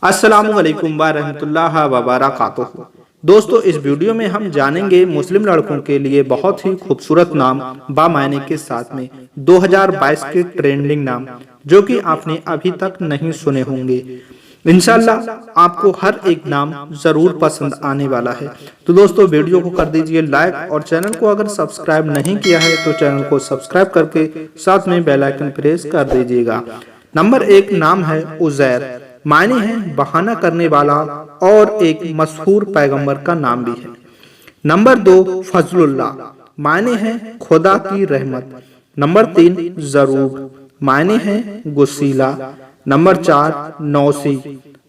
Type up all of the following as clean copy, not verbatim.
अस्सलामुअलैकुम वरहमतुल्लाहि वबरकातुहू। दोस्तों, इस वीडियो में हम जानेंगे मुस्लिम लड़कों के लिए बहुत ही खूबसूरत नाम बामायने के साथ में 2022 के ट्रेंडिंग नाम जो कि आपने अभी तक नहीं सुने होंगे। इंशाल्लाह आपको हर एक नाम जरूर पसंद आने वाला है। तो दोस्तों, वीडियो को कर दीजिए लाइक और चैनल को अगर सब्सक्राइब नहीं किया है तो चैनल को सब्सक्राइब करके साथ में बेल आइकन प्रेस कर दीजिएगा। नंबर 1 नाम है उज़ैर। मायने हैं बहाना करने वाला और एक मशहूर पैगंबर का नाम भी है। नंबर 2 फजलुल्लाह। मायने हैं खुदा की रहमत। नंबर 3 जरूर। मायने हैं गुस्सीला। नंबर 4 नौसी।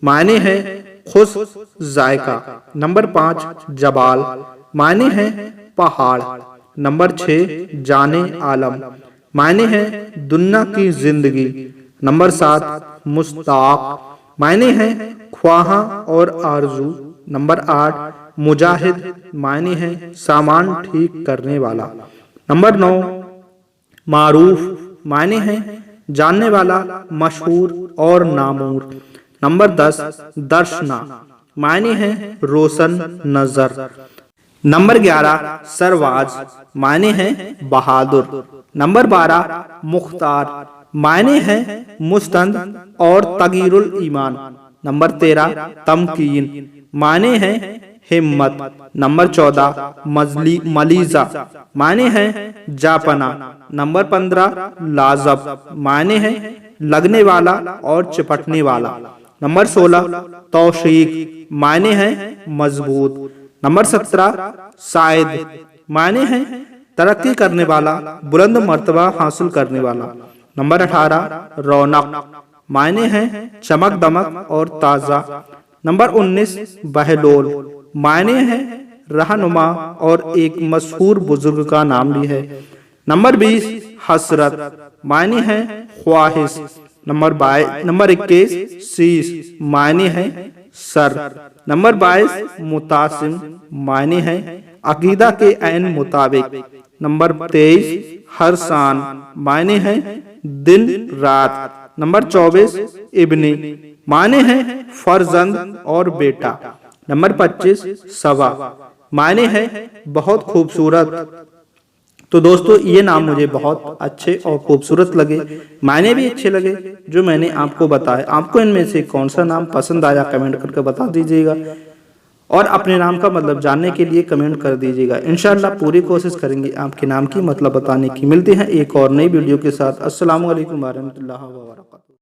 मायने हैं खुश जायका। नंबर 5 जबाल। मायने हैं पहाड़। नंबर 6 जाने आलम। मायने हैं दुनिया की जिंदगी। नंबर 7 मुस्ताक। मायने हैं ख्वाहा और आरजू। नंबर 8 मुजाहिद। मायने हैं सामान ठीक करने वाला। नंबर 9 मारूफ। मायने हैं जानने वाला, मशहूर और नामूर। नंबर 10 दर्शना। मायने हैं रोशन नजर। नंबर 11 सरवाज। मायने हैं बहादुर। नंबर 12 मुख्तार। मायने हैं मुस्तंद और तगीरुल ईमान। नंबर 13 तमकीन। मायने हैं हिम्मत। नंबर 14 मलीजा। मायने हैं जापना। नंबर 15 लाजब। मायने हैं लगने वाला और चिपटने वाला। नंबर 16 तौशीक। मायने हैं मजबूत। नंबर 17 शायद। मायने हैं तरक्की करने वाला, बुलंद मर्तबा हासिल करने वाला। नंबर 18 रौनक। मायने हैं चमक दमक और ताजा। नंबर 19 बहलोल। मायने हैं रहनुमा और एक मशहूर बुजुर्ग का नाम भी है। नंबर 20 हसरत। मायने हैं ख्वाहिश। नंबर 21 शीश। मायने हैं सर। Number 22 Mutassim. मायने हैं अकीदा के ऐन मुताबिक। नंबर 23 हरसान। मायने हैं दिन रात। नंबर 24 इब्नी। मायने हैं फर्जंद और बेटा। नंबर 25 सवा। मायने हैं बहुत खूबसूरत। तो दोस्तों, ये नाम मुझे बहुत अच्छे और खूबसूरत लगे, मायने भी अच्छे लगे जो मैंने आपको बताया। आपको इनमें से कौन सा नाम पसंद आया कमेंट करके बता दीजिएगा और अपने नाम का मतलब जानने के लिए कमेंट कर दीजिएगा। इंशाल्लाह पूरी कोशिश करेंगे आपके नाम की मतलब बताने की। मिलते हैं एक और नई वीडियो के साथ। अस्सलामु अलैकुम वरहमतुल्लाहि वबरकातुहू।